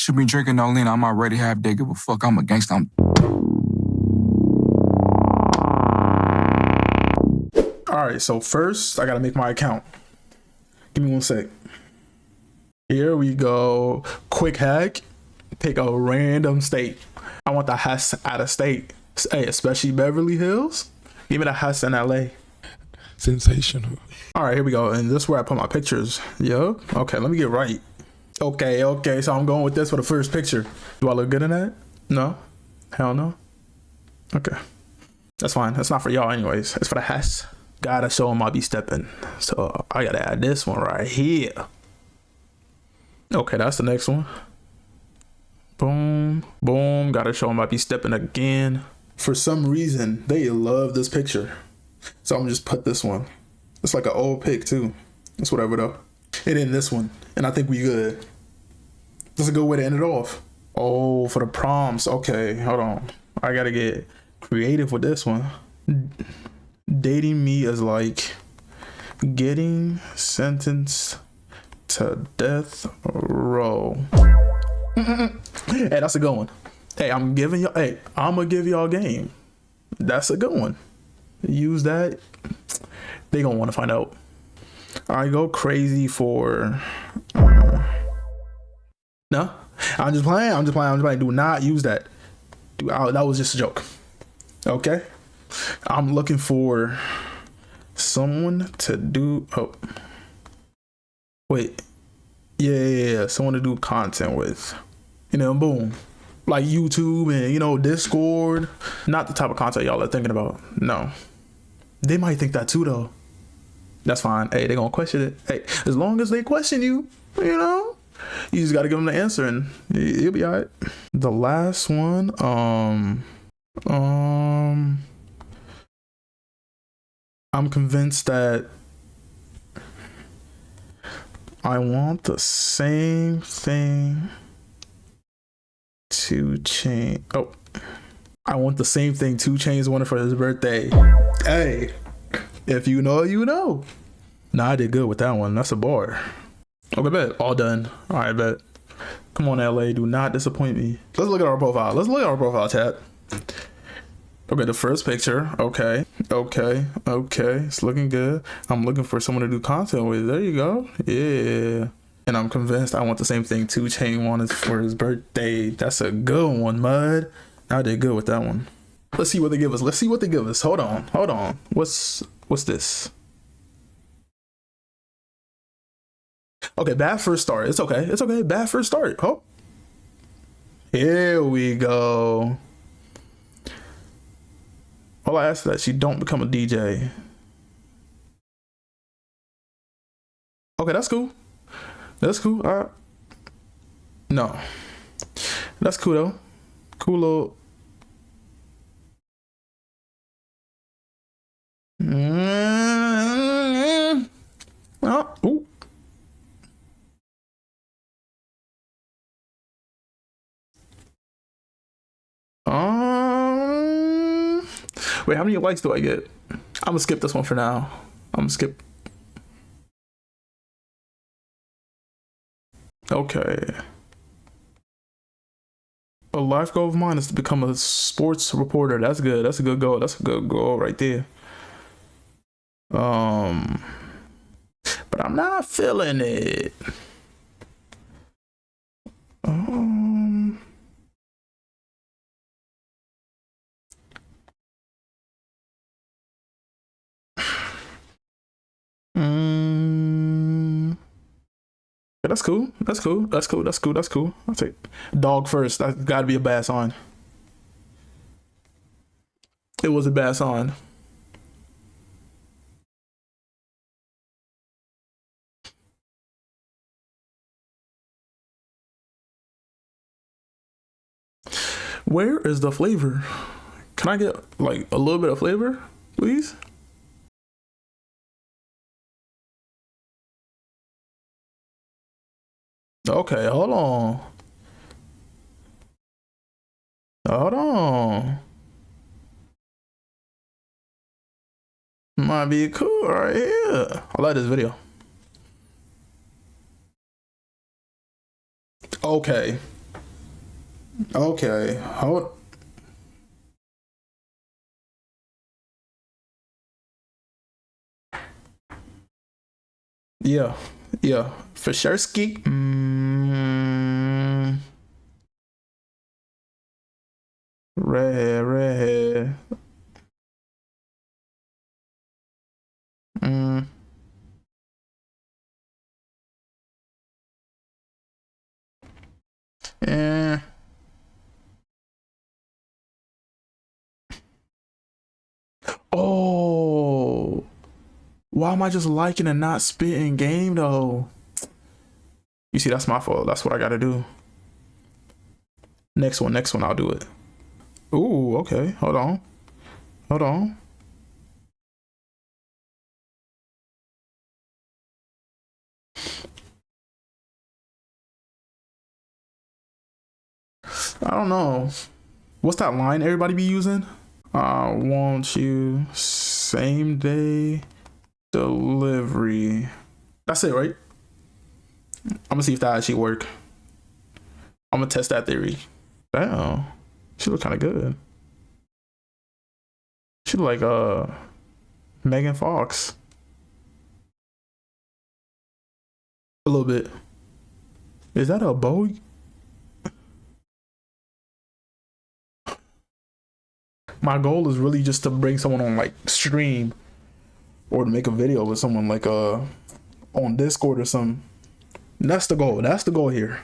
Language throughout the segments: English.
Should be drinking no lean. I'm already half dead. Give a fuck. I'm a gangsta. All right, so first I gotta make my account. Give me 1 sec. Here we go. Quick hack. Pick a random state. I want the house out of state. Hey, especially Beverly Hills. Give me the house in LA. Sensational. All right, here we go. And this is where I put my pictures. Yup. Okay, let me get right. Okay. So I'm going with this for the first picture. Do I look good in that? No? Hell no? Okay. That's fine. That's not for y'all anyways. It's for the house. Gotta show him I be stepping. So I gotta add this one right here. Okay, that's the next one. Boom. Gotta show him I be stepping again. For some reason, they love this picture. So I'm gonna just put this one. It's like an old pic too. It's whatever though. And then this one. And I think we good. That's a good way to end it off. Oh, for the prompts. Okay, hold on. I gotta get creative with this one. Dating me is like getting sentenced to death row. Hey, that's a good one. Hey, I'm gonna give y'all a game. That's a good one. Use that. They gonna want to find out. I go crazy for no. I'm just playing. Do not use that. That was just a joke. Okay. I'm looking for someone to do. Oh, wait. Yeah. Someone to do content with. Boom. Like YouTube and, Discord. Not the type of content y'all are thinking about. No. They might think that too, though. That's fine. Hey, they're going to question it. Hey, as long as they question you, you just got to give them the answer and you'll be all right. The last one, I'm convinced that I want the same thing to change. Oh, I want the same thing 2 Chainz wanted for his birthday. Hey, if you know, you know. Nah, I did good with that one. That's a bar. Okay, bet. All done. All right, bet. Come on, LA. Do not disappoint me. Let's look at our profile. Chat. Okay, the first picture. Okay. It's looking good. I'm looking for someone to do content with. There you go. Yeah. And I'm convinced I want the same thing 2 Chainz wanted for his birthday. That's a good one, Mud. I did good with that one. Let's see what they give us. Hold on. What's this? Okay, bad first start. It's okay. Bad first start. Oh. Here we go. All I ask is that she don't become a DJ. Okay, that's cool. All right. No. That's cool though. Cool little. Ooh. Wait, how many likes do I get? I'm gonna skip this one for now. Okay. A life goal of mine is to become a sports reporter. That's good. That's a good goal. That's a good goal right there. But I'm not feeling it. That's cool. I'll take dog first. That's gotta be a bad sign. It was a bad sign. Where is the flavor? Can I get like a little bit of flavor, please? Okay, hold on. Might be cool right here. I like this video. Okay. Okay, hold. Yeah, yeah, for sure. Ski. Redhead, redhead. Mm. Eh. Oh, why am I just liking and not spitting game though? You see, that's my fault. That's what I gotta do. Next one, I'll do it. Ooh, okay. Hold on. Hold on. I don't know. What's that line everybody be using? I want you same day delivery. That's it, right? I'm gonna see if that actually work. I'm gonna test that theory. Damn. She look kind of good. She look like Megan Fox. A little bit. Is that a bow? My goal is really just to bring someone on like stream or to make a video with someone like on Discord or something. That's the goal. That's the goal here.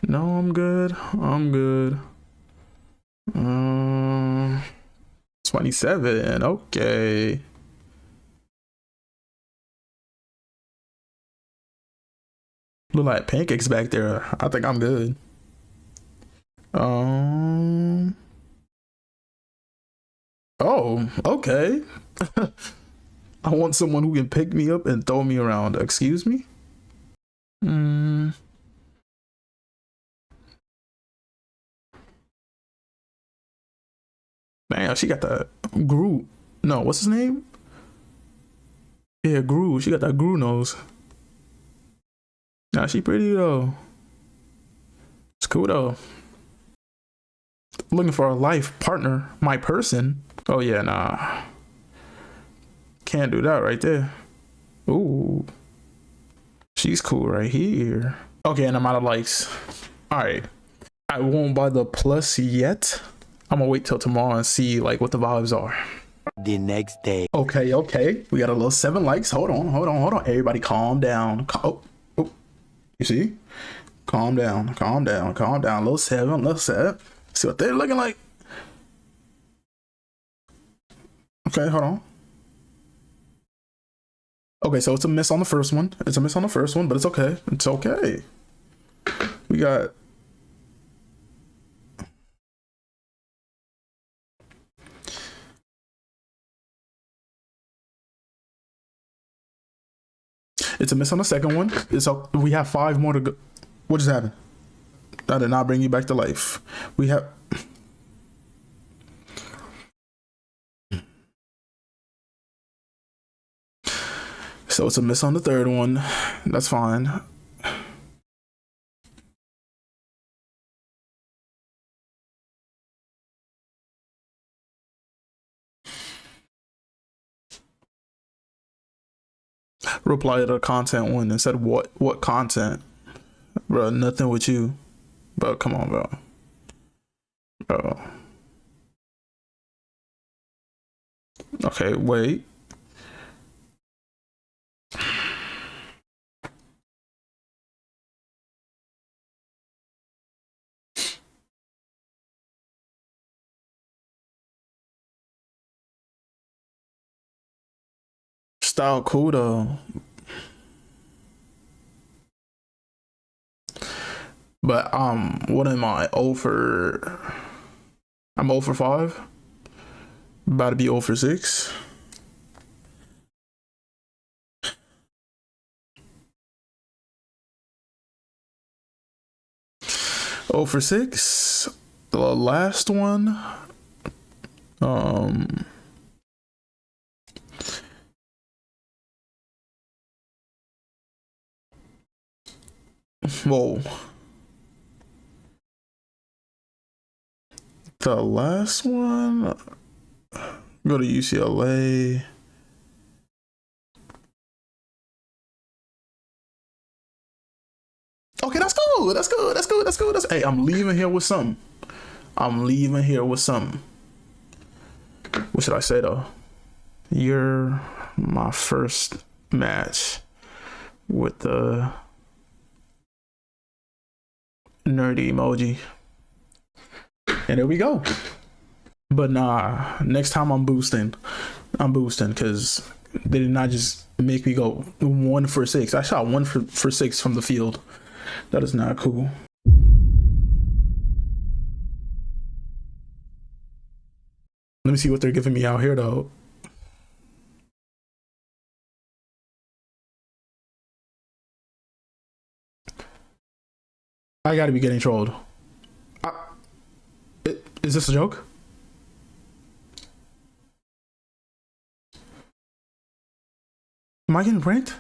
No, I'm good. I'm good. 27. Okay. Look like pancakes back there. I think I'm good. Oh, okay. I want someone who can pick me up and throw me around. Excuse me? Mm. Man, she got that Gru. No, what's his name? Yeah, Gru. She got that Gru nose. Nah, she pretty though. It's cool though. Looking for a life partner, my person. Oh yeah, nah. Can't do that right there. Ooh. She's cool right here. Okay, and I'm out of likes. Alright. I won't buy the plus yet. I'm gonna wait till tomorrow and see like what the vibes are. The next day. Okay, okay. We got a little 7 likes. Hold on. Everybody calm down. Oh, you see? Calm down. Little 7. See what they're looking like. Okay, hold on. Okay, so it's a miss on the first one. But it's okay. It's okay. We got it's a miss on the second one. We have 5 more to go. What just happened? I did not bring you back to life. We have so it's a miss on the third one. That's fine. Reply to the content one and said what content? Bro, nothing with you. Bro, come on, bro. Bro. Okay, wait. Style cool though. But what am I? Over I'm 0 for 5. About to be 0 for 6. Oh for 6. The last one. Whoa. The last one. Go to UCLA. Okay, that's cool. That's good. That's good. That's good. That's hey, I'm leaving here with something. I'm leaving here with something. What should I say though? You're my first match with the nerdy emoji. And there we go. But nah, next time I'm boosting because they did not just make me go 1 for 6. I shot 1 for 6 from the field. That is not cool. Let me see what they're giving me out here though. I gotta be getting trolled. Is this a joke? Am I getting pranked?